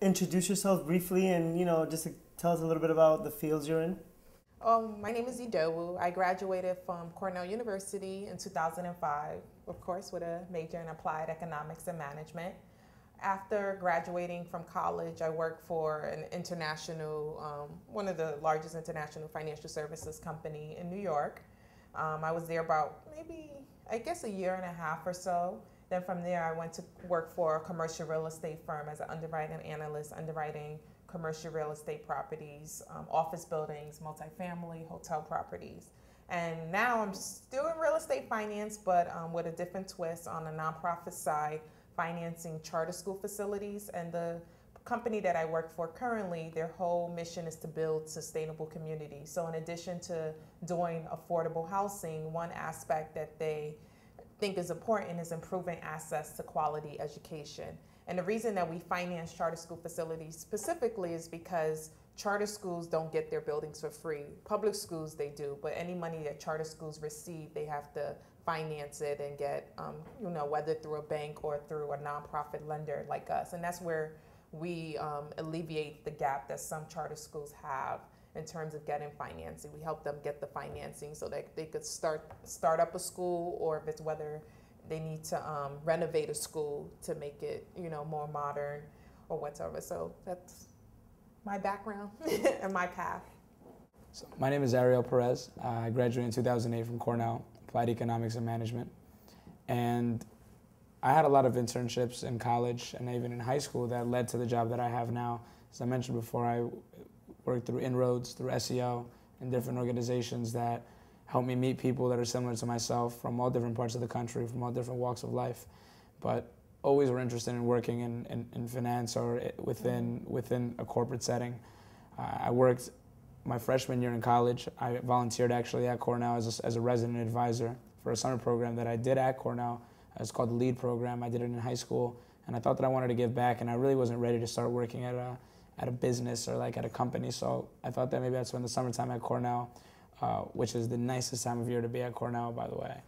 introduce yourself briefly and, just to tell us a little bit about the fields you're in? My name is Idowu. I graduated from Cornell University in 2005, of course, with a major in applied economics and management. After graduating from college, I worked for an international, one of the largest international financial services company in New York. I was there about maybe, I guess, a year and a half or so. Then from there, I went to work for a commercial real estate firm as an underwriting analyst, underwriting commercial real estate properties, office buildings, multifamily, hotel properties. And now I'm still in real estate finance, but with a different twist on the nonprofit side, financing charter school facilities. And the company that I work for currently, their whole mission is to build sustainable communities. So in addition to doing affordable housing, one aspect that they think is important is improving access to quality education. And the reason that we finance charter school facilities specifically is because charter schools don't get their buildings for free. Public schools, they do, but any money that charter schools receive, they have to finance it and get, whether through a bank or through a nonprofit lender like us. And that's where we alleviate the gap that some charter schools have in terms of getting financing. We help them get the financing so that they could start up a school, or if it's whether they need to renovate a school to make it, more modern or whatever. So that's my background and my path. So my name is Ariel Perez. I graduated in 2008 from Cornell, applied economics and management. And I had a lot of internships in college and even in high school that led to the job that I have now. As I mentioned before, I worked through Inroads, through SEO, and different organizations that help me meet people that are similar to myself from all different parts of the country, from all different walks of life, but always were interested in working in finance or within a corporate setting. I worked my freshman year in college. I volunteered actually at Cornell as a resident advisor for a summer program that I did at Cornell. It's called the LEAD program. I did it in high school, and I thought that I wanted to give back, and I really wasn't ready to start working at a business or like at a company. So I thought that maybe I'd spend the summertime at Cornell, which is the nicest time of year to be at Cornell, by the way.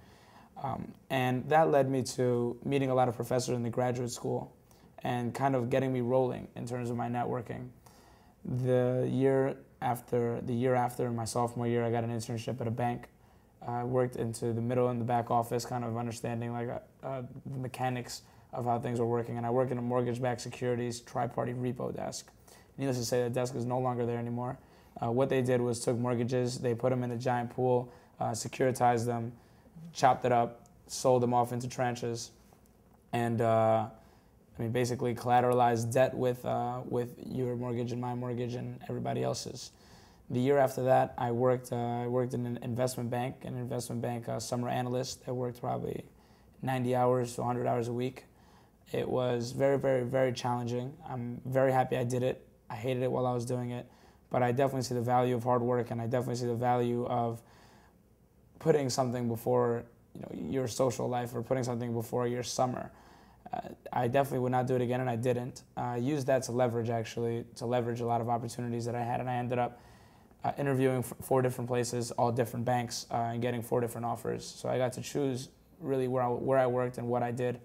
And that led me to meeting a lot of professors in the graduate school and kind of getting me rolling in terms of my networking. The year after, my sophomore year, I got an internship at a bank. I worked into the middle and the back office, kind of understanding the mechanics of how things were working. And I work in a mortgage-backed securities tri-party repo desk. Needless to say, the desk is no longer there anymore. What they did was took mortgages, they put them in a giant pool, securitized them, chopped it up, sold them off into tranches, and basically collateralized debt with your mortgage and my mortgage and everybody else's. The year after that, I worked in an investment bank, summer analyst. I worked probably 90 hours to 100 hours a week. It was very, very, very challenging. I'm very happy I did it. I hated it while I was doing it, but I definitely see the value of hard work, and I definitely see the value of putting something before your social life or putting something before your summer. I definitely would not do it again, and I didn't. I used that to leverage a lot of opportunities that I had, and I ended up interviewing for 4 different places, all different banks, and getting 4 different offers. So I got to choose really where I worked and what I did,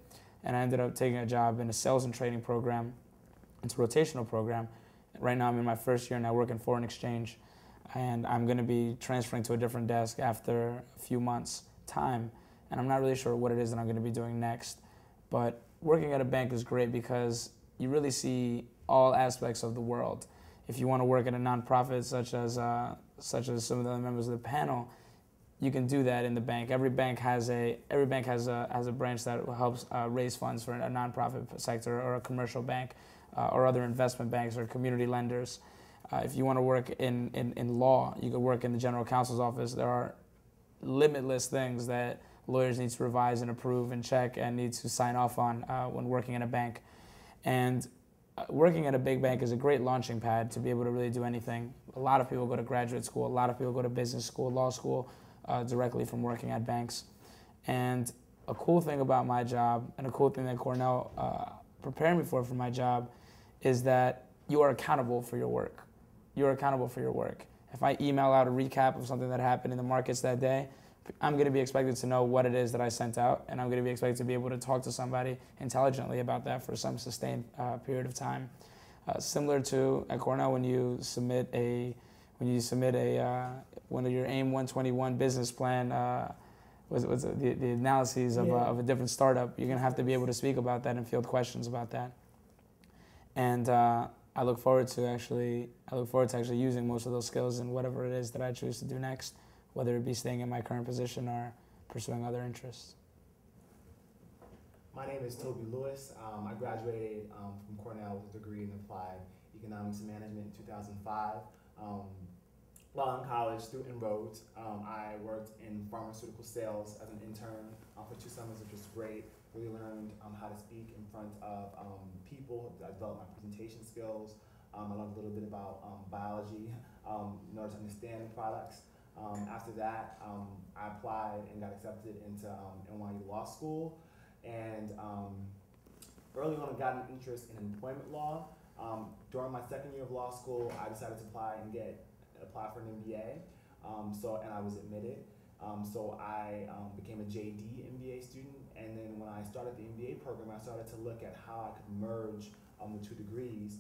and I ended up taking a job in a sales and trading program. It's a rotational program. Right now I'm in my first year and I work in foreign exchange, and I'm going to be transferring to a different desk after a few months' time, and I'm not really sure what it is that I'm going to be doing next. But working at a bank is great because you really see all aspects of the world. If you want to work at a nonprofit such as some of the other members of the panel, you can do that in the bank. Every bank has a branch that helps raise funds for a nonprofit sector or a commercial bank or other investment banks or community lenders. If you want to work in law, you could work in the general counsel's office. There are limitless things that lawyers need to revise and approve and check and need to sign off on when working in a bank. And working at a big bank is a great launching pad to be able to really do anything. A lot of people go to graduate school. A lot of people go to business school, law school, directly from working at banks. And a cool thing about my job, and a cool thing that Cornell prepared me for my job, is that you are accountable for your work. You're accountable for your work. If I email out a recap of something that happened in the markets that day, I'm going to be expected to know what it is that I sent out, and I'm going to be expected to be able to talk to somebody intelligently about that for some sustained period of time. Similar to at Cornell when you submit one of your AIM 121 business plan. Was the analyses of a different startup. You're gonna have to be able to speak about that and field questions about that. And I look forward to actually using most of those skills in whatever it is that I choose to do next, whether it be staying in my current position or pursuing other interests. My name is Toby Lewis. I graduated from Cornell with a degree in applied economics and management in 2005. While in college, through En-ROADS, I worked in pharmaceutical sales as an intern for 2 summers, which was great. Really learned how to speak in front of people. I developed my presentation skills. I learned a little bit about biology in order to understand products. After that, I applied and got accepted into NYU Law School. And early on, I got an interest in employment law. During my second year of law school, I decided to apply for an MBA. And I was admitted. So I became a JD MBA student, and then when I started the MBA program, I started to look at how I could merge the 2 degrees.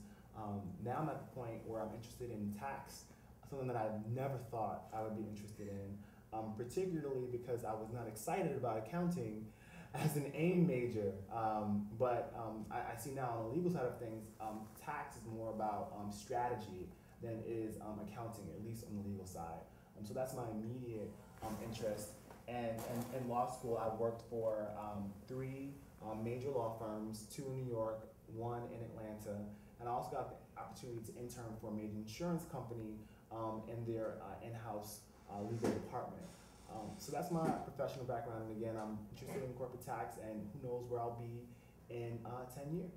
Now I'm at the point where I'm interested in tax, something that I never thought I would be interested in, particularly because I was not excited about accounting as an AIM major. But I see now on the legal side of things, tax is more about strategy than it is accounting, at least on the legal side. So that's my immediate interest. And in law school, I worked for 3 major law firms, 2 in New York, 1 in Atlanta. And I also got the opportunity to intern for a major insurance company in their in-house legal department. So that's my professional background. And again, I'm interested in corporate tax, and who knows where I'll be in 10 years.